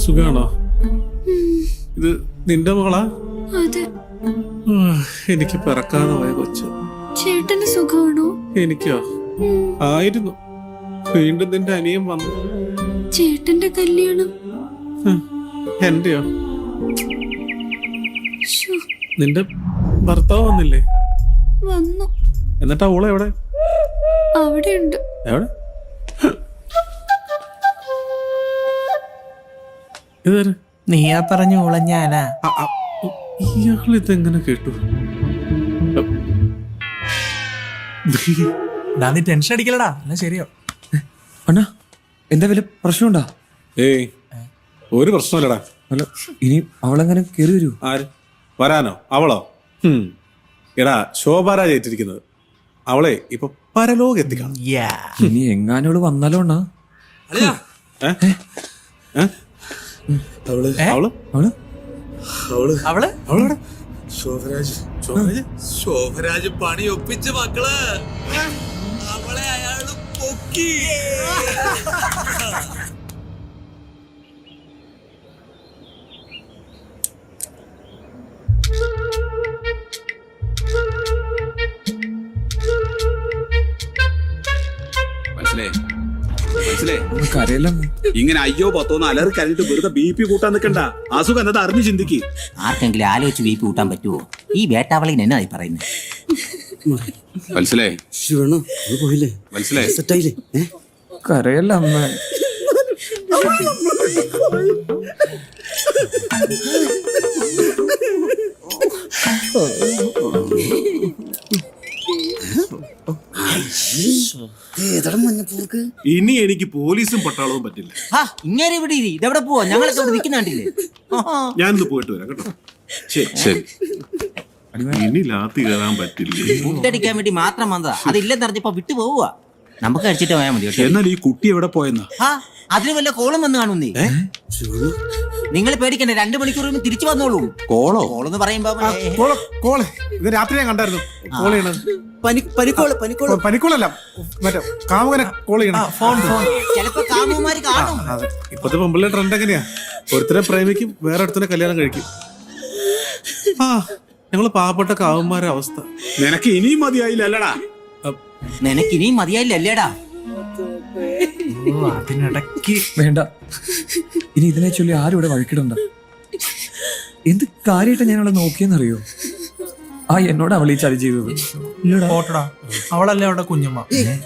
സുഖാണോ? ഇത് നിന്റെ മോളാ? അതെ. എനിക്ക് പിറക്കാതെ പോയ കൊച്ചു. ചേട്ടന് സുഖമാണോ? എനിക്കോ? ആയിരുന്നു. വീണ്ടും നിന്റെ അനിയൻ വന്നു. ചേട്ടന്റെ കല്യാണം എന്റെയോ? ശ്ശോ, നിന്റെ ഭർത്താവ് വന്നില്ലേ? വന്നു. എന്നിട്ടാ ഓളെ എവിടെ? അവിടെ ഉണ്ട്. എവിടെ? ഇതാര്? നീയാ പറഞ്ഞു ഉളഞ്ഞാനാ. ഇയാൾ ഇതെങ്ങനെ കേട്ടു? നീ ടെൻഷൻ അടിക്കലടാ, എന്നാ ശരിയോ? അണ്ണാ എന്താ വല്ല പ്രശ്നമുണ്ടാ? ഏയ് ഒരു പ്രശ്നമില്ലടാ. അല്ല ഇനി അവളെങ്ങനെ കയറി വരൂ? ആര് വരാനോ? അവളോ? എടാ ശോഭാരാജ് ഏറ്റിരിക്കുന്നത്. അവളെ ഇപ്പൊ പരലോകം എത്തിക്കണം. ഇനി എങ്ങാനോള് വന്നാലോ അണ്ണാ? അവള് അവള് അവള് അവള് അവളോടെ ശോഭരാജ് പണി ഒപ്പിച്ച് മക്കള് അവളെ അയാള് പൊക്കി. കരയല്ല. ഇങ്ങനെ അയ്യോ പത്തോന്ന് അലറി കരഞ്ഞിട്ട് വെറുതെ BP കൂട്ടാൻ നിൽക്കണ്ട. അസുഖം എന്നത് അറിഞ്ഞു ചിന്തിക്ക്. ആർക്കെങ്കിലും ആലോചിച്ച് BP കൂട്ടാൻ പറ്റുമോ? ഈ വേട്ടാവളിന് എന്നാ പറയുന്നത്? മനസ്സിലായി പോയില്ലേ? മനസ്സിലായി. സെറ്റായില്ലേ? കരയല്ല അമ്മ. ഇനി എനിക്ക് പോലീസും പട്ടാളവും പറ്റില്ല. ഇങ്ങനെ ഇവിടെ ഇതെവിടെ പോവാ? ഞങ്ങളൊക്കെ ഇവിടെ നിൽക്കുന്നുണ്ടില്ലേ? ഞാനിന്ന് പോയിട്ട് വരാം കേട്ടോ. ശരി. ഇനി ലാത്തി കയറാൻ പറ്റില്ല. ഫുഡടിക്കാൻ വേണ്ടി മാത്രം വന്നതാ. അതില്ലെന്ന് അറിഞ്ഞപ്പോ വിട്ടു പോവുക. നമുക്ക് കഴിച്ചിട്ട് പോയാൽ മതി കേട്ടോ. എന്നാൽ ഈ കുട്ടി എവിടെ പോയെന്നാ? അതിന് വല്ല കോളും വന്ന് കാണുന്നേ. നിങ്ങൾ പേടിക്കണ്ട, 2 മണിക്കൂർ തിരിച്ചു വന്നോളൂ. കോളോ? കോളെന്ന് പറയുമ്പോ കോള് ഇത് രാത്രി ഞാൻ കണ്ടായിരുന്നു. കോൾ ചെയ്യണത് പനിക്കോളല്ല, മറ്റേ കാമുകനെ കോൾ ചെയ്യണം. ചിലപ്പോ കാമുമാര് കാണും. ഇപ്പത്തെ പെമ്പിള്ളേ ട്രെൻഡ് എങ്ങനെയാ? ഒരുത്തരെ പ്രേമിക്കും, വേറെ ഒരുത്തനെ കല്യാണം കഴിക്കും. ഞങ്ങള് പാവപ്പെട്ട കാവന്മാരുടെ അവസ്ഥ. നിനക്ക് ഇനിയും മതിയായില്ലല്ലടാ. നിനക്ക് ഇനിയും മതിയായില്ലല്ലേടാ? അതിനിടയ്ക്ക് വേണ്ട, ഇനി ഇതിനെ ചൊല്ലി ആരും ഇവിടെ വഴക്കിടണ്ട. എന്ത് കാര്യമായിട്ടാ ഞാൻ അവളെ നോക്കിയെന്നറിയോ? എന്നോട് അവൾ ഈ ചതി ചെയ്തത്. ഓട്ടടാ, അവളല്ലേ അവിടെ കുഞ്ഞമ്മ.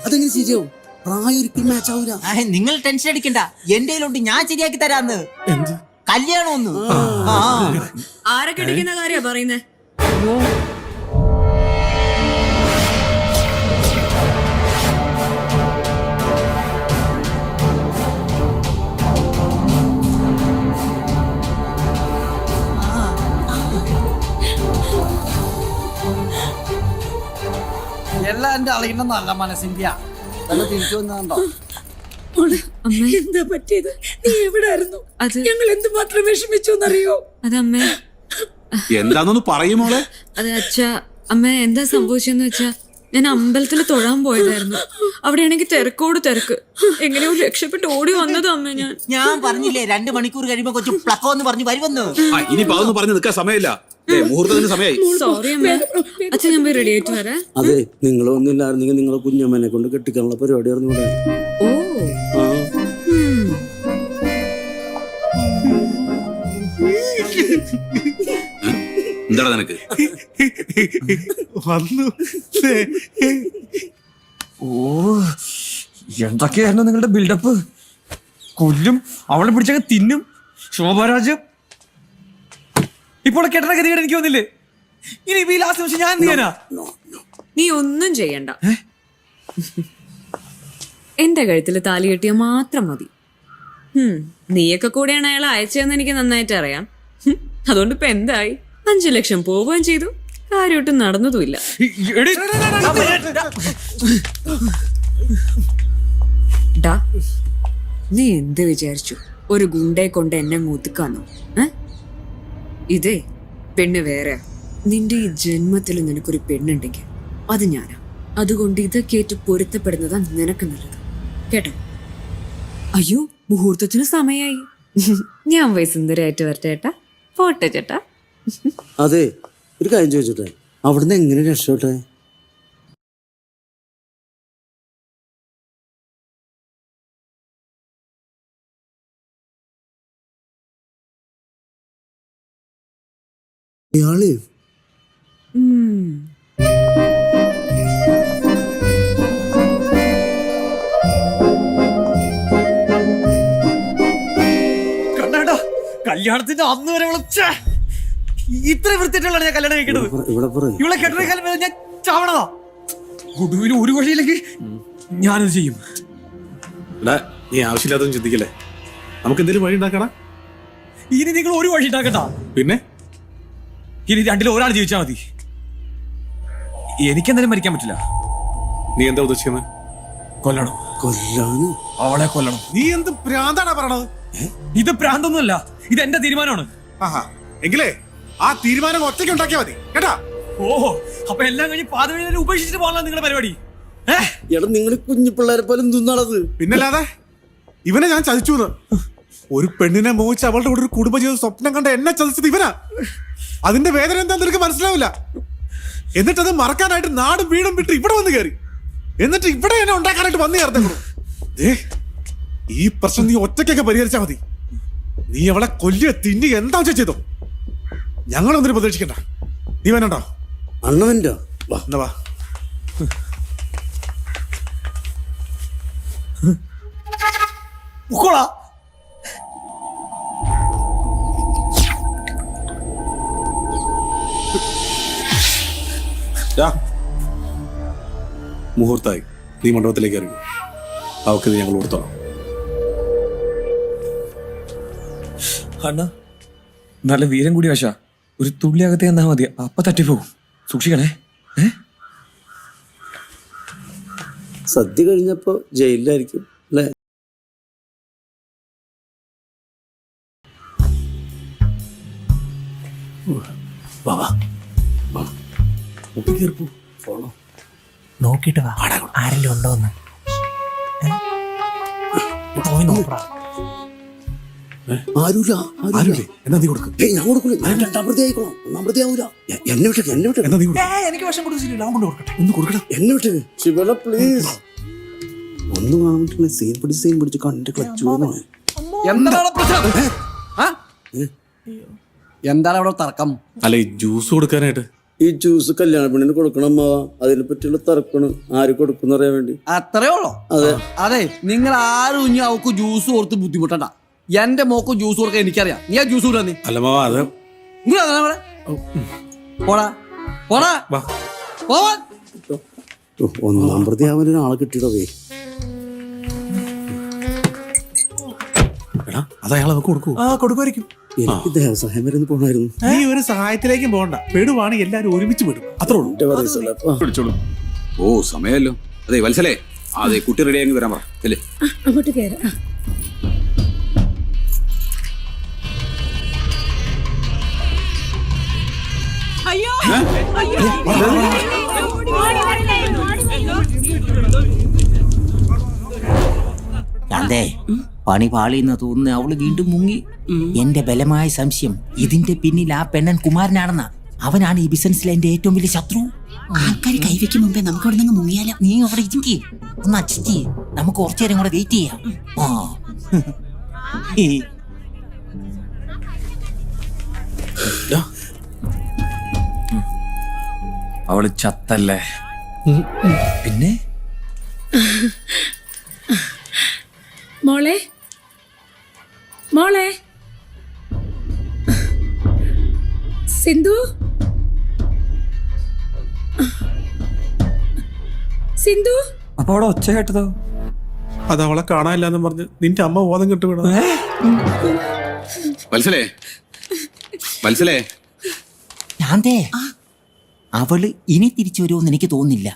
അതെങ്ങനെ ശരിയാവും? പ്രായം ഒരിക്കലും മാച്ച് ആവൂല. നിങ്ങൾ ടെൻഷൻ അടിക്കണ്ട, എന്റെ കയ്യിലുണ്ട്, ഞാൻ ശരിയാക്കി തരാന്ന്. എന്ത് കല്യാണം ഒന്ന്. ആരൊക്കെ അടിക്കുന്ന കാര്യ പറയുന്നേ? എല്ലാം എന്റെ അളിയുടെ നല്ല മനസ്സിന്റെയാ. തിരിച്ചു വന്നോ? എന്താ പറ്റിയത്? നീ എവിടായിരുന്നു? അത് ഞങ്ങൾ എന്തുമാത്രം വിഷമിച്ചു എന്നറിയോ? അത് അമ്മേ, എന്താന്നൊന്ന് പറയുമോളെ? അത് അച്ഛാ, അമ്മ എന്താ സംഭവിച്ചെന്ന് വെച്ചാ, ഞാൻ അമ്പലത്തിൽ തൊഴാൻ പോയതായിരുന്നു. അവിടെയാണെങ്കിൽ തിരക്കോട് തിരക്ക്. എങ്ങനെയോ രക്ഷപ്പെട്ട് ഓടി വന്നതാ അമ്മ. ഞാൻ പറഞ്ഞില്ലേ 2 മണിക്കൂർ കഴിയുമ്പോ കൊച്ചു പ്ലക്കോ എന്ന് പറഞ്ഞു വരുമെന്ന്. ഇനി പാവെന്ന് പറഞ്ഞു നിൽക്കാൻ സമയമില്ല. മുഹൂർത്തത്തിന് സമയമായി. സോറി അമ്മ. അച്ഛൻ ഞാൻ പോയി റെഡി ആയിട്ട് വരാം. അതെ, നിങ്ങൾ ഒന്നില്ലായിരുന്നെങ്കിൽ നിങ്ങളെ കുഞ്ഞമ്മനെ കൊണ്ട് കെട്ടിക്കാനുള്ള പരിപാടി ആയിരുന്നു. ഓ, എന്താടാ നിനക്ക്? വന്നു. എന്തൊക്കെയായിരുന്നു നിങ്ങളുടെ ബിൽഡപ്പ്? കൊല്ലും, അവളെ പിടിച്ചൊക്കെ തിന്നും. ശോഭരാജ് ഇപ്പോൾ കെട്ടണ ഗതികേട് എനിക്ക് വന്നില്ലേ? ഇനി ഈ ലാസ്റ്റ് നിമിഷം ഞാൻ എന്ത് ചെയ്യാനാ? നീ ഒന്നും ചെയ്യണ്ട. എന്റെ കഴുത്തില് താലി കെട്ടിയ മാത്രം മതി. നീയൊക്കെ കൂടെയാണ് അയാളെ അയച്ചതെന്ന് എനിക്ക് നന്നായിട്ട് അറിയാം. അതുകൊണ്ട് ഇപ്പൊ എന്തായി? 5 ലക്ഷം പോവുകയും ചെയ്തു, കാര്യമായിട്ട് നടന്നതുമില്ല. ഡാ, നീ എന്ത് വിചാരിച്ചു? ഒരു ഗുണ്ടയെ കൊണ്ട് എന്നെ മൂത്തിക്കാന്നോ? ഇതേ പെണ്ണ് വേറെ. നിന്റെ ഈ ജന്മത്തിൽ നിനക്കൊരു പെണ്ണുണ്ടെങ്കിൽ അത് ഞാനാ. അതുകൊണ്ട് ഇതൊക്കെ ഏറ്റ് പൊരുത്തപ്പെടുന്നതാ നിനക്ക് നല്ലത് കേട്ടോ. അയ്യോ, മുഹൂർത്തത്തിന് സമയായി. ഞാൻ പോയി സുന്ദരമായിട്ട് വരട്ടെ ചേട്ടാ. പോട്ടെ ചേട്ടാ. അതെ, ഒരു കാര്യം ചോദിച്ചോട്ടെ, അവിടുന്ന് എങ്ങനെ രക്ഷോട്ടെ? ഇയാള് കണ്ടാ കല്യാണത്തിന്റെ അന്ന് വരെ ഇത്ര വൃത്തിയായിട്ടുള്ള ഞാൻ കല്യാണം കഴിക്കുന്നത്. ഇവിടെ പറയും. ഇവളെ കെട്ടണ കാലം വരെ ഞാൻ ചാവണതാ. ഒടുവിൽ ഒരു വഴിയില്ലെങ്കിൽ ഞാനത് ചെയ്യും. എടാ നീ ആവശ്യമില്ലാതൊന്നും ചിന്തിക്കല്ലേ. നമുക്ക് എന്തെങ്കിലും വഴി ഉണ്ടാക്കണ. ഇനി നിങ്ങൾ ഒരു വഴി ഉണ്ടാക്കണ്ട. പിന്നെ ഇനി രണ്ടിൽ ഒരാൾ ജീവിച്ചാൽ മതി. എനിക്കെന്തായാലും മരിക്കാൻ പറ്റില്ല. നീ എന്താ ഉദ്ദേശിക്കുന്നത്? കൊല്ലണം. കൊല്ലാന്? അവളെ കൊല്ലണം. നീ എന്ത് ഭ്രാന്താണാ പറയണത്? ഇത് ഭ്രാന്തൊന്നുമല്ല, ഇത് എന്റെ തീരുമാനമാണ്. ആഹാ, എങ്കിലേ ആ തീരുമാനം ഒറ്റയ്ക്ക് ഉണ്ടാക്കിയാ മതി കേട്ടാ. ഓഹോ, അപ്പൊ എല്ലാം കഴിഞ്ഞ് പാതവഴി ഉപേക്ഷിച്ചിട്ട് പോകാനുള്ള നിങ്ങളുടെ പരിപാടി? എടാ, നിങ്ങൾ കുഞ്ഞു പിള്ളേരെ പോലെ എന്തുന്നാണത്? പിന്നല്ലാതെ ഇവനെ ഞാൻ ചതിച്ചു. ഒരു പെണ്ണിനെ മോഹിച്ച് അവളുടെ കൂടെ ഒരു കുടുംബജീവിതം സ്വപ്നം കണ്ട എന്നെ ചതിച്ചത് ഇവനാ. അതിന്റെ വേദന എന്താ നിനക്ക് മനസ്സിലാവില്ല. എന്നിട്ടത് മറക്കാനായിട്ട് നാടും വീടും വിട്ട് ഇവിടെ വന്ന് കയറി. എന്നിട്ട് ഇവിടെ എന്നെ ഉണ്ടാക്കാനായിട്ട് വന്നു ചേർന്നു. ഈ പ്രശ്നം നീ ഒറ്റയ്ക്കൊക്കെ പരിഹരിച്ചാ മതി. നീ അവളെ കൊല്ലുക തിന്നി എന്താ ചെയ്തോ. ഞങ്ങളൊന്നിനും പ്രതീക്ഷിക്കണ്ട. നീ വേണോ? അണ്ണവൻ്റെ വാ. എന്നാ വാ. മുഹൂർത്തായി. നീ മണ്ഡപത്തിലേക്ക് ഇറങ്ങി. അവക്ക് ഇത് ഞങ്ങൾ കൊടുത്തോളാം. അണ്ണ നല്ല വീരം കൂടി വശ. ഒരു തുള്ളി അകത്തെ എന്നാ മതി, അപ്പൊ തട്ടിപ്പോവും. സൂക്ഷിക്കണേ. സദ്യ കഴിഞ്ഞപ്പോ ജയിലിലായിരിക്കും അല്ലേ? നോക്കിട്ട് വാ, ആരെങ്കിലും ഉണ്ടോന്ന് പോയി നോക്കടാ. ആരൂല. ആരുമില്ലേ? എന്നാ നീ കൊടുക്ക്. ഞാൻ കൊടുക്കൂല. ഞാൻ രണ്ടാം പ്രതി ആയിക്കോളാം. ഒന്നാം പ്രതി ആവൂല. എന്നെ വിട്ടേ. എന്നാ നീ കൊടുക്ക്. എനിക്ക് വശം കൊടുത്തില്ല, അവൻ കൊണ്ട് കൊടുക്കട്ടെ. ഒന്ന് കൊടുക്കടാ. എന്നെ വിട്ടേ. ശിവല പ്ലീസ്. ഒന്നും കാണാൻ പറ്റില്ല. സീൻ പിടിച്ച് കണ്ട് ക്ലച്ച് പോയി. എന്താണ് പ്രശ്നം? എന്താണ് അവിടെ തർക്കം? അല്ല ഈ ജ്യൂസ് കൊടുക്കാനായിട്ട്. ഈ ജ്യൂസ് കല്യാണ പെണ്ണിന് കൊടുക്കണം അമ്മാവ. അതിനെ പറ്റിയുള്ള തർക്കണം. ആര് കൊടുക്കുന്ന അറിയാൻ വേണ്ടി. അത്രേ ഉള്ളോ? അതെ. അതെ, നിങ്ങൾ ആരും ഇനി അവക്ക് ജ്യൂസ് കൊടുത്ത് ബുദ്ധിമുട്ടണ്ട. എന്റെ മോക്ക് ജ്യൂസ് കൊടുക്കാൻ എനിക്കറിയാം. നീ ആ ജ്യൂസ് കൊടുക്കാൻ നീ അല്ല മാവ അത് പോടാ പോടാ വാ. പോവാൻ. ഒന്നാം പ്രതി ആവാൻ ഒരാളെ കിട്ടിയിടവേ. എടാ അത് അയാൾ അവക്ക് കൊടുക്കൂ. കൊടുക്കുമായിരിക്കും. എനിക്ക് ദേവസഹായം വരെ ഒന്ന് പോണായിരുന്നു. നീ ഒരു സഹായത്തിലേക്കും പോകണ്ട. പെടുവാണ് എല്ലാരും ഒരുമിച്ച് വിടും. അത്രേ ഉള്ളൂ. എന്റെ പറയസല്ല. വിളിച്ചോളൂ. ഓ സമയമല്ലോ. അതെ വത്സലേ, അതെ കുട്ടി റെഡി ആയി വരാൻ പറ. അല്ലേ അങ്ങോട്ട് കയറാം. അയ്യോ അതെ, പണി പാളിയെന്ന് തോന്നുന്നു. അവള് വീണ്ടും മുങ്ങി. എന്റെ ബലമായ സംശയം ഇതിന്റെ പിന്നിൽ ആ പെണ്ണൻ കുമാരനാണെന്നാ. അവനാണ് ഈ ബിസിനസ്സിലെ എന്റെ ഏറ്റവും വലിയ ശത്രു. ആൾക്കാർ കൈവയ്ക്കും മുമ്പേ നമുക്ക് അവിടെ നിന്ന് മുങ്ങിയാലോ? നീ അവിടെ ഇരിക്കേ, ഒന്ന് അഡ്ജസ്റ്റ് ചെയ്യ്. നമുക്ക് കുറച്ചു നേരം കൂടെ വെയിറ്റ് ചെയ്യാം. അവള് ചത്തല്ലേ? പിന്നെ മോളെ മോളെ സിന്ധു സിന്ധു. അപ്പൊ അവിടെ ഒച്ച കേട്ടതോ? അത് അവളെ കാണാനില്ലെന്ന് പറഞ്ഞ് നിന്റെ അമ്മ ബോധം കിട്ടു വിടാ. വത്സലേ, വത്സലേ, ശാന്തേ, അവള് ഇനി തിരിച്ചു വരുമെന്ന് എനിക്ക് തോന്നുന്നില്ല.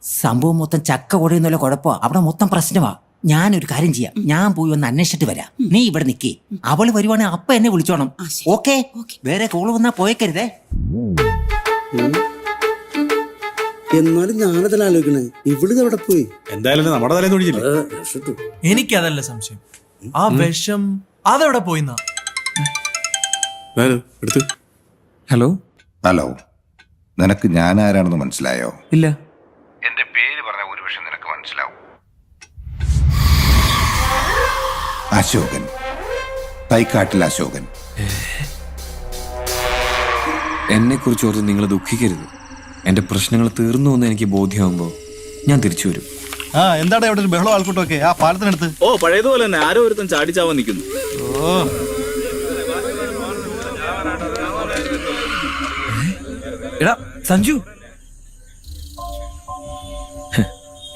സംഭവം മൊത്തം ചക്ക കുഴയുന്നുള്ള കുഴപ്പമാ. അവിടെ മൊത്തം പ്രശ്നമാ. ഞാനൊരു കാര്യം ചെയ്യാം, ഞാൻ പോയി ഒന്ന് അന്വേഷിച്ചിട്ട് വരാം. നീ ഇവിടെ നിക്കേ. അവള് വരുവാണെങ്കിൽ അപ്പ എന്നെ വിളിച്ചോണം. ഓക്കെ? വേറെ കോള് വന്നാ പോയേക്കരുതേ. എന്നാലും ഞാനതല്ല ആലോചിക്കണേ, ഇവിടുന്ന് എവിടെ പോയി? എന്തായാലും നമ്മുടെ തലേന്ന് ഒഴിച്ചില്ലേ. എനിക്കതല്ല സംശയം. ആ വിഷം അതെവിടെ പോയിന്നാ. എടുത്ത്. ഹലോ. ഹലോ, നിനക്ക് ഞാൻ ആരാണെന്ന് മനസ്സിലായോ? ഇല്ല. എന്റെ പേര് പറഞ്ഞ ഒരു പക്ഷെ നിനക്ക് മനസ്സിലാവും. അശോകൻ, തൈക്കാട്ടിൽ അശോകൻ. എന്നെ കുറിച്ച് ഓർത്ത് നിങ്ങൾ ദുഃഖിക്കരുത്. എന്റെ പ്രശ്നങ്ങൾ തീർന്നു എന്ന് എനിക്ക് ബോധ്യമാകുമ്പോൾ ഞാൻ തിരിച്ചു വരും. എന്താണ് അവിടെ ഒരു ബഹളം ആൾക്കൂട്ടമൊക്കെ ആ പാലത്തിനടുത്ത്? ഓ പഴയതുപോലെ തന്നെ ആരോ ഒരുത്തൻ ചാടിച്ചാവാൻ നിൽക്കുന്നു. എടാ സഞ്ജു,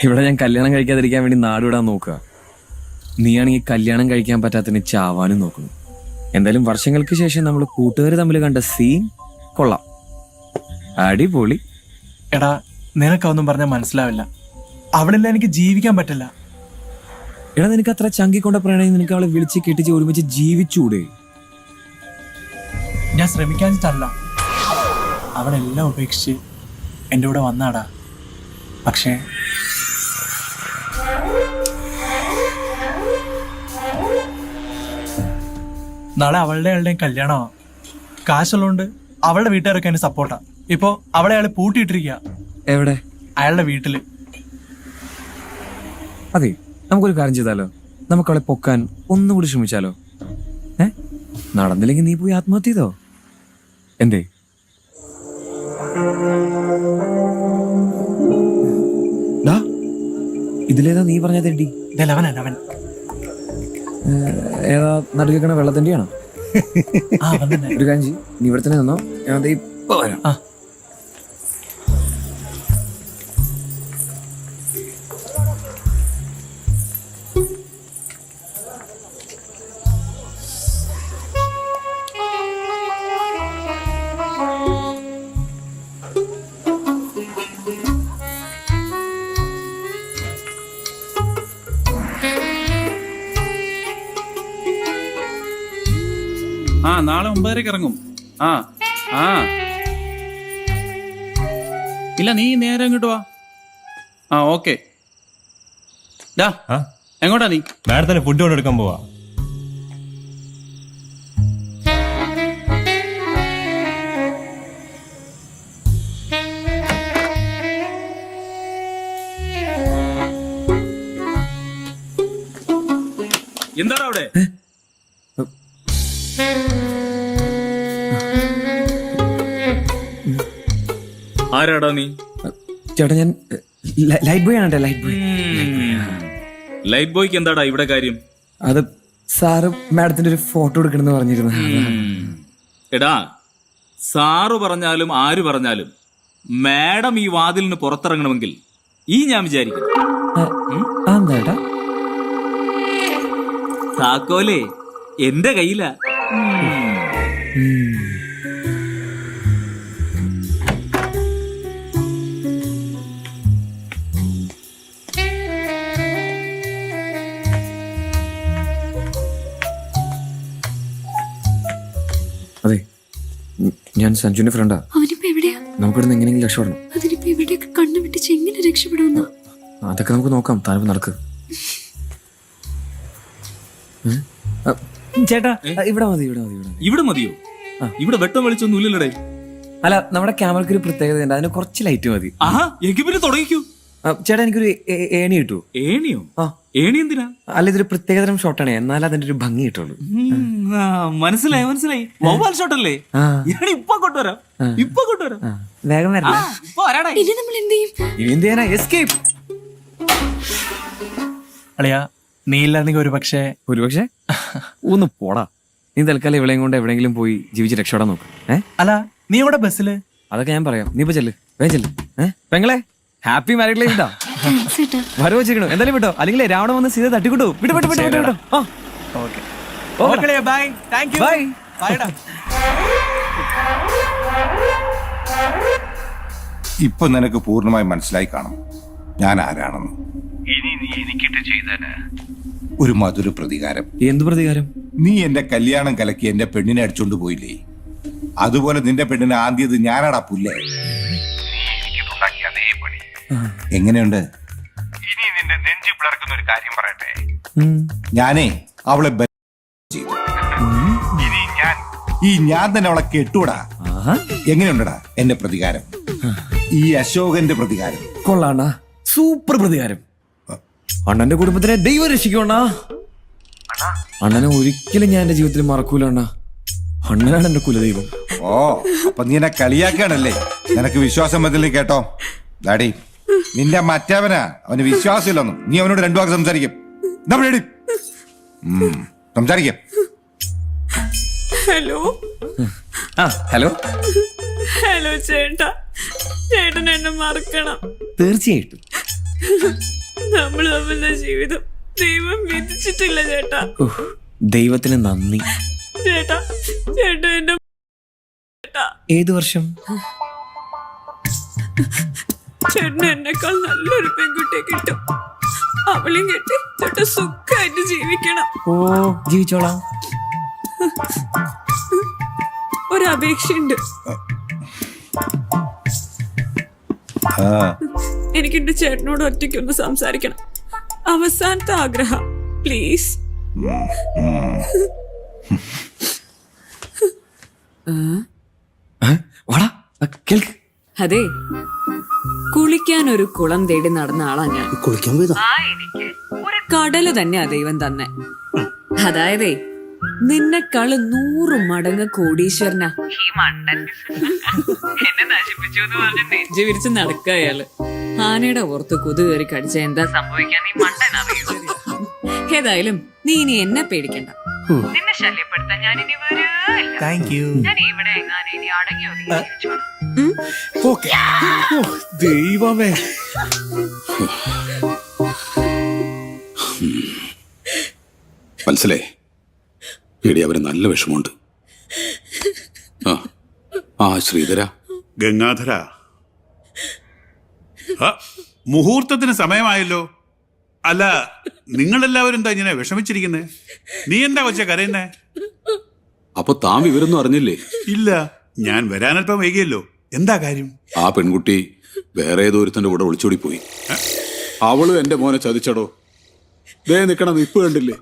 ഇവിടെ ഞാൻ കല്യാണം കഴിക്കാതിരിക്കാൻ വേണ്ടി നാടുവിടാൻ നോക്കുക. നീയാണെങ്കിൽ കല്യാണം കഴിക്കാൻ പറ്റാത്തതിന് ചാവാനും നോക്കുന്നു. എന്തായാലും വർഷങ്ങൾക്ക് ശേഷം നമ്മൾ കൂട്ടുകാർ തമ്മിൽ കണ്ട സീൻ കൊള്ളാം, അടിപൊളി. എടാ നിനക്കൊന്നും പറഞ്ഞാൽ മനസ്സിലാവില്ല. അവളില്ല എനിക്ക് ജീവിക്കാൻ പറ്റില്ല. എടാ നിനക്ക് അത്ര ചങ്കിക്കൊണ്ട പ്രണയം നിനക്ക് അവളെ വിളിച്ച് കെട്ടിച്ച് ഒരുമിച്ച് ജീവിച്ചൂടെ? ഞാൻ ശ്രമിക്കാഞ്ഞിട്ടല്ല, അവളെല്ലാം ഉപേക്ഷിച്ച് എൻ്റെ കൂടെ വന്നാടാ. പക്ഷേ നാളെ അവളുടെ അയാളുടെയും കല്യാണമാണ്. കാശുള്ളതുകൊണ്ട് അവളുടെ വീട്ടുകാരൊക്കെ എന്നെ സപ്പോർട്ടാ. ഇപ്പോ അവളെ അയാൾ പൂട്ടിയിട്ടിരിക്കുക. എവിടെ? അയാളുടെ വീട്ടില്. അതെ, നമുക്കൊരു കാര്യം ചെയ്താലോ? നമുക്ക് അവളെ പൊക്കാൻ ഒന്നുകൂടി ശ്രമിച്ചാലോ? നടന്നില്ലെങ്കിൽ നീ പോയി ആത്മഹത്യ ചെയ്തോ? എന്തേ? ഇതിലേതാ നീ പറഞ്ഞ തെണ്ടി? അവൻ ഏതാ നടുക്കണ വെള്ളത്തിന്റെയാണോ? ഒരു കാര്യം ചെയ്യ്, നീ ഇവിടെ തന്നെ നിന്നോ, ഞാൻ ദേ ഇപ്പൊ വരാം. നാളെ 9:30 ഇറങ്ങും. ഇല്ല നീ നേരെ അങ്ങോട്ട് വാ. ഓക്കെ. എങ്ങോട്ടാ നീ? മാഡത്തിന് ഫുഡ് കൊണ്ട് എടുക്കാൻ പോവാ. എന്താണ് അവിടെ? ആരാടാ നീ? ചേട്ടാ ഞാൻ ലൈറ്റ് ബോയ് ആണ്. Light boy. ലൈറ്റ് ബോയ്ക്ക് എന്താടാ ഇവിടെ കാര്യം? അത് സാറ് മാഡത്തിന്റെ ഒരു ഫോട്ടോ എടുക്കണമെന്ന് പറഞ്ഞിരുന്നു. എടാ സാറ് പറഞ്ഞാലും ആര് പറഞ്ഞാലും മാഡം ഈ വാതിലിന് പുറത്തിറങ്ങണമെങ്കിൽ ഞാൻ വിചാരിക്കുന്നു എന്താ താക്കോലേ എന്റെ കയ്യിലാ. അതെ, ഞാൻ സഞ്ജുവിന്റെ ഫ്രണ്ടാ. അവനിപ്പോ എവിടെയാ? നമുക്കിവിടെ എങ്ങനെയെങ്കിലും രക്ഷപ്പെടണം. അതിനിപ്പോ എവിടെയൊക്കെ കണ്ണു വിട്ടിച്ച് എങ്ങനെ രക്ഷപ്പെടുമെന്ന്? അതൊക്കെ നമുക്ക് നോക്കാം. താഴെ നടക്ക്. ചേട്ടാ ഇവിടെ മതി. ഇവിടെ മതിയോ? ഇവിടെ വെട്ടം വെളിച്ചൊന്നും ഇല്ലല്ലേ? അല്ല, നമ്മുടെ ക്യാമറയ്ക്ക് ഒരു പ്രത്യേകത ഉണ്ട്, അതിന് കുറച്ച് ലൈറ്റ് മതി. എങ്കിൽ പിന്നെ തുടങ്ങിക്കൂ. ചേട്ടാ എനിക്കൊരു ഏണി കിട്ടൂ. ഏണിയോ? ഏണി എന്തിനാ? അല്ല, ഇതൊരു പ്രത്യേകതരം ഷോട്ടാണ്, എന്നാൽ അതിന്റെ ഒരു ഭംഗി കിട്ടുള്ളൂ. മനസ്സിലായി. മൊബൈൽ ഷോട്ടല്ലേ? ഇപ്പൊ കൊണ്ടുവരാം. വേഗം വരാം. ഇനി നമ്മൾ എന്ത് ചെയ്യും? ഇനി എന്ത് ചെയ്യാനാ? എസ്കേപ്പ്. അളിയാ നീ ഇല്ലായിരുന്നെങ്കിൽ ഒരുപക്ഷെ ഒന്ന് പോടാ. നീ തൽക്കാലം ഇവിടെയും കൊണ്ട് എവിടെയെങ്കിലും പോയി ജീവിച്ച് രക്ഷപ്പെടാൻ നോക്ക്. അല്ല നീ ഇവിടെ ബസ്സില്? അതൊക്കെ ഞാൻ പറയാം. നീ ഇപ്പൊ ചെല്ല്, വേഗം ചെല്ല്. പെങ്ങളെ ഹാപ്പി മാരീഡ് ലൈഫ്. ഇതാ വരവ് വെച്ചിരിക്കണോ? എന്തായാലും വിട്ടോ, അല്ലെങ്കിൽ രാവണ വന്ന് സീത തട്ടിക്കിട്ടു. വിട്ടോ. ബൈ. Thank you. ബൈ. ഇപ്പൊ നിനക്ക് പൂർണ്ണമായി മനസ്സിലായി കാണും ഞാൻ ആരാണെന്ന്. ഇനി നീ എനിക്കിട്ട് ചെയ്തേന് ഒരു മധുര പ്രതികാരം. എന്ത് പ്രതികാരം? നീ എന്റെ കല്യാണം കലക്കി എന്റെ പെണ്ണിനെ അടിച്ചോണ്ട് പോയില്ലേ, അതുപോലെ നിന്റെ പെണ്ണിനെ ആദ്യത് ഞാനാടാ പുല്ലേ. അതേ പണി എങ്ങനെയുണ്ട്? ഇനി നിന്റെ നെഞ്ചി പിളർക്കുന്ന ഒരു കാര്യം പറയട്ടെ. ഞാനേ അവളെ ചെയ്തു. ഇനി ഞാൻ ഈ ഞാൻ തന്നെ അവളെ കെട്ടൂടാ. എങ്ങനെയുണ്ടടാ എന്റെ പ്രതികാരം? ഈ അശോകന്റെ പ്രതികാരം കൊള്ളാണ്ണ, സൂപ്പർ പ്രതികാരം. അണ്ണന്റെ കുടുംബത്തിനെ ദൈവം രക്ഷിക്കണ. അണ്ണനെ ഒരിക്കലും ഞാൻ എന്റെ ജീവിതത്തിൽ മറക്കൂല അണ്ണ. അണ്ണനാണ് എന്റെ കുലദൈവം. ഓ, അപ്പൊ നീ എന്നെ കളിയാക്കാണല്ലേ? നിനക്ക് വിശ്വാസം പറ്റില്ല കേട്ടോ ഡാഡി. നിന്റെ മറ്റവനാ, അവന് വിശ്വാസമില്ലൊന്നും. നീ അവനോട് രണ്ടു വാക്ക് സംസാരിക്കും. സംസാരിക്കാം. ഹലോ ഹലോ ഹലോ ചേട്ടാ, ചേട്ടൻ എന്നെ മറക്കണം. തീർച്ചയായിട്ടും. നമ്മൾ തമ്മിലുള്ള ജീവിതം ദൈവം വിധിച്ചിട്ടില്ല ചേട്ടാ. ദൈവത്തിന് നന്ദി ചേട്ടാ. ചേട്ടാ എന്റെ ഏത് വർഷം? ചേട്ടന് എന്നെക്കാൾ നല്ലൊരു പെൺകുട്ടിയെ കിട്ടും. അവളെയും കെട്ടി ചേട്ടൻ സുഖമായിട്ട് ജീവിക്കണം. ഓ, ജീവിച്ചോളാം. ഒരപേക്ഷയുണ്ട്. എനിക്ക് എന്റെ ചേട്ടനോട് ഒറ്റയ്ക്കൊന്ന് സംസാരിക്കണം. അവസാനത്തെ ആഗ്രഹം, പ്ലീസ്. അതെ, കുളിക്കാൻ ഒരു കുളം തേടി നടന്ന ആളാ ഞാൻ. കുളിക്കാൻ പോയതാ? ഒരു കടല് തന്നെയാ ദൈവം തന്നെ. അതായതേ, നിന്നെക്കാള് 100 മടങ്ങ് കോടീശ്വരനാ ഈ മണ്ടൻ. എന്നെ നശിപ്പിച്ചു എന്ന് പറഞ്ഞ് നെഞ്ചു വിരിച്ച് നടക്കുക അയാള്. ആനയുടെ ഓർത്ത് കൊതു കയറി കടിച്ച എന്താ സംഭവിക്കാൻ നീ മണ്ടൻ അറിയില്ല. ഏതായാലും നീ ഇനി എന്നെ പേടിക്കണ്ട. നിന്നെ ശല്യപ്പെടുത്താൻ ഞാൻ ഇനി വരില്ല. ഞാൻ ഇവിടെ എങ്ങാനും ഇനി അടങ്ങി ഒതുങ്ങി ജീവിച്ചോളാം. ദൈവമേ. മനസ്സിലേ എടി, അവര് നല്ല വിഷമമുണ്ട്. ആ ശ്രീധര, ഗംഗാധര, മുഹൂർത്തത്തിന് സമയമായല്ലോ. അല്ല, നിങ്ങളെല്ലാവരും എന്താ ഇങ്ങനെ വിഷമിച്ചിരിക്കുന്നേ? നീ എന്താ കൊച്ചെ കരയുന്നേ? അപ്പൊ താൻ വിവരൊന്നും അറിഞ്ഞില്ലേ? ഇല്ല, ഞാൻ വരാനല്പം വൈകിയല്ലോ. എന്താ കാര്യം? ആ പെൺകുട്ടി വേറെ ഏതോ ഒരുത്തന്റെ കൂടെ ഒളിച്ചോടി പോയി. അവളും എന്റെ മോനെ ചതിച്ചടോ. ദേ നിക്കണം, ഇപ്പൊ കണ്ടില്ലേ?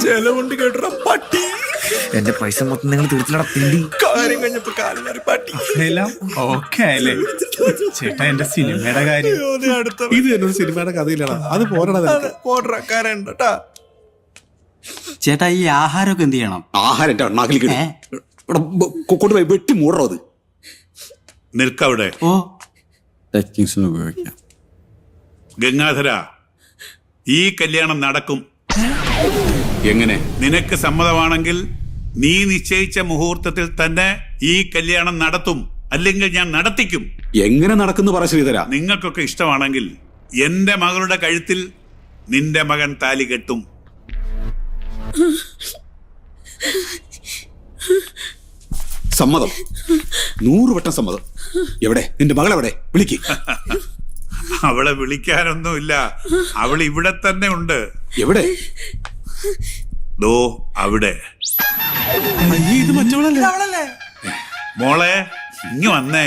ചെലവുണ്ട് കേട്ടോ പട്ടി. എന്റെ പൈസ മൊത്തം നിങ്ങൾ തീർച്ചയായിട്ടും പിണ്ടി. കാര്യം കഴിഞ്ഞപ്പോ കാര്യം മാറി പട്ടി. എല്ലാം ഓക്കെ ആയല്ലേ ചേട്ടാ? എന്റെ സിനിമയുടെ കാര്യം ഇത് തന്നെ ഒരു സിനിമയുടെ കഥയിലാണ്. അത് പോരടാ. ചേട്ടാ, ഈ ആഹാരമൊക്കെ എന്ത് ചെയ്യണം? ആഹാരം എന്റെ അണ്ണാക്കിലേക്ക് കൊണ്ടുപോയി വെട്ടി മൂടറോ അത്. നിൽക്കവിടെ. ഓ, ടെക്നിക്സിന് ഉപയോഗിക്കാം. ഗംഗാധര, ഈ കല്യാണം നടക്കും. എങ്ങനെ? നിനക്ക് സമ്മതമാണെങ്കിൽ നീ നിശ്ചയിച്ച മുഹൂർത്തത്തിൽ തന്നെ ഈ കല്യാണം നടത്തും. അല്ലെങ്കിൽ ഞാൻ നടത്തിക്കും. എങ്ങനെ നടക്കുന്നു പറ ശ്രീധര. നിങ്ങൾക്കൊക്കെ ഇഷ്ടമാണെങ്കിൽ എന്റെ മകളുടെ കഴുത്തിൽ നിന്റെ മകൻ താലി കെട്ടും. സമ്മതം, 100 വട്ടം സമ്മതം. എവിടെ നിന്റെ മകളെവിടെ? വിളിക്ക്. അവളെ വിളിക്കാനൊന്നുമില്ല. അവൾ ഇവിടെ തന്നെ ഉണ്ട്. എവിടെ? ദോ അവിടെ. ഇത് മറ്റവളല്ലേ? മോളെ, ഇങ്ങ് വന്നേ.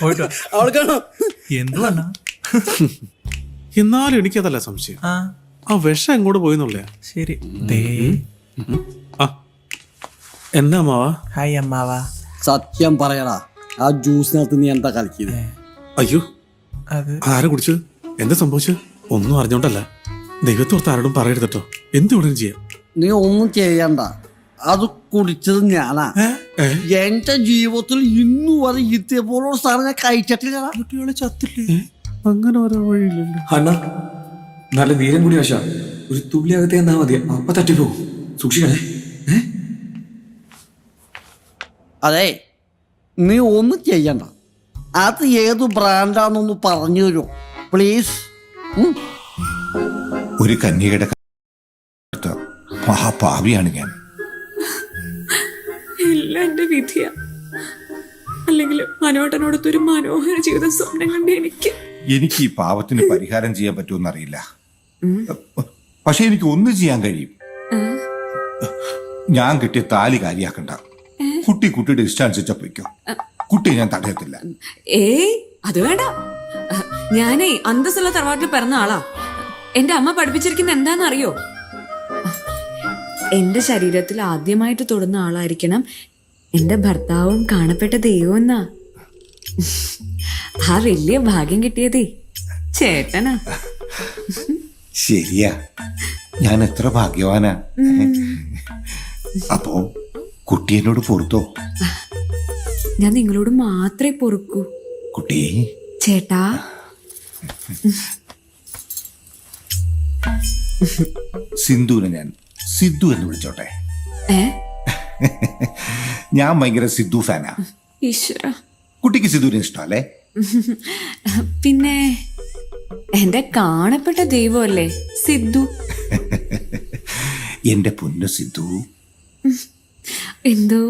പോയിട്ട് അവൾക്കാണോ? എന്തുവാ? എന്നാലും എനിക്കതല്ല സംശയം. ആ വിഷം എങ്ങോട്ട് പോയിന്നുള്ളയാ. ശരി. ദേ എന്നാ അമ്മാവാ? ഹായ് അമ്മാവാ. സത്യം പറയടാ, ആ ജ്യൂസിനകത്ത് നീ എന്താ കളിക്കുന്നത്? അയ്യോ, അത് ആരെ കുടിച്ചത്? എന്താ സംഭവിച്ചത്? ഒന്നും അറിഞ്ഞോണ്ടല്ല. ദൈവത്തോർത്ത് ആരോടും പറയരുതട്ടോ. എന്തുകൊണ്ടും ചെയ്യാം. നീ ഒന്നും ചെയ്യണ്ട, അത് കുടിച്ചത് ഞാനാ. എന്റെ ജീവിതത്തിൽ ഇന്നു വരെ ഇതേപോലുള്ള സാധനം ഞാൻ കഴിച്ചിട്ടില്ല. കുട്ടികളെ ചത്തില്ലേ? അങ്ങനെ ഓരോ വഴിയില്ലല്ലോ. അണ്ണ നല്ല വീരം കൂടി വശ. ഒരു തുള്ളി അകത്തെ എന്നാ മതി, അപ്പ തട്ടിപ്പോകും. സൂക്ഷിക്കണേ. അതെ, നീ ഒന്നും ചെയ്യണ്ട. അത് ഏത് ബ്രാൻഡാണെന്നൊന്ന് പറഞ്ഞു തരുമോ പ്ലീസ്? ഒരു കന്യകയുടെ മഹാപാവിയാണ് ഞാൻ. എല്ലാം എന്റെ വിധിയാ. അല്ലെങ്കിൽ മനോട്ടനോടൊത്തൊരു മനോഹര ജീവിതം സ്വപ്നം കണ്ട എനിക്ക് എനിക്ക് ഈ പാവത്തിന് പരിഹാരം ചെയ്യാൻ പറ്റുമെന്നറിയില്ല. പക്ഷെ എനിക്ക് ഒന്ന് ചെയ്യാൻ കഴിയും. ഞാൻ കിട്ടിയ താലി കാര്യാക്കണ്ട. കുട്ടിയുടെ ഇഷ്ടം അനുസരിച്ച പൊയ്ക്കോ. കുട്ടിയെ ഞാൻ തടയത്തില്ല. ഏയ് അത് വേണ്ട. ഞാനേ അന്തസ്സുള്ള തറവാട്ടിൽ പിറന്ന ആളാ. എന്റെ അമ്മ പഠിപ്പിച്ചിരിക്കുന്ന എന്താണെന്നറിയോ? എന്റെ ശരീരത്തിൽ ആദ്യമായിട്ട് തൊടുന്ന ആളായിരിക്കണം എന്റെ ഭർത്താവും കാണപ്പെട്ട ദൈവം എന്നാ. ആ വലിയ ഭാഗ്യം കിട്ടിയതേ ചേട്ടനാ. ശരിയാ, ഞാൻ എത്ര ഭാഗ്യവാനാ. അപ്പോ കുട്ടി എന്നോട് പൊറുത്തോ? ഞാൻ നിങ്ങളോട് മാത്രമേ പൊറുക്കൂ. കുട്ടി ചേട്ടാ. സിന്ധുവിനെ ഞാൻ സിദ്ധു എന്ന് വിളിച്ചോട്ടെ? ഞാൻ ഭയങ്കര സിദ്ധു ഫാനാ. ഈശ്വര. കുട്ടിക്ക് സിദ്ധുവിനെ ഇഷ്ടമല്ലേ? പിന്നെ എന്റെ കാണപ്പെട്ട ദൈവമല്ലേ സിദ്ധു. എന്റെ പൊന്നു സിദ്ധു. എന്തോ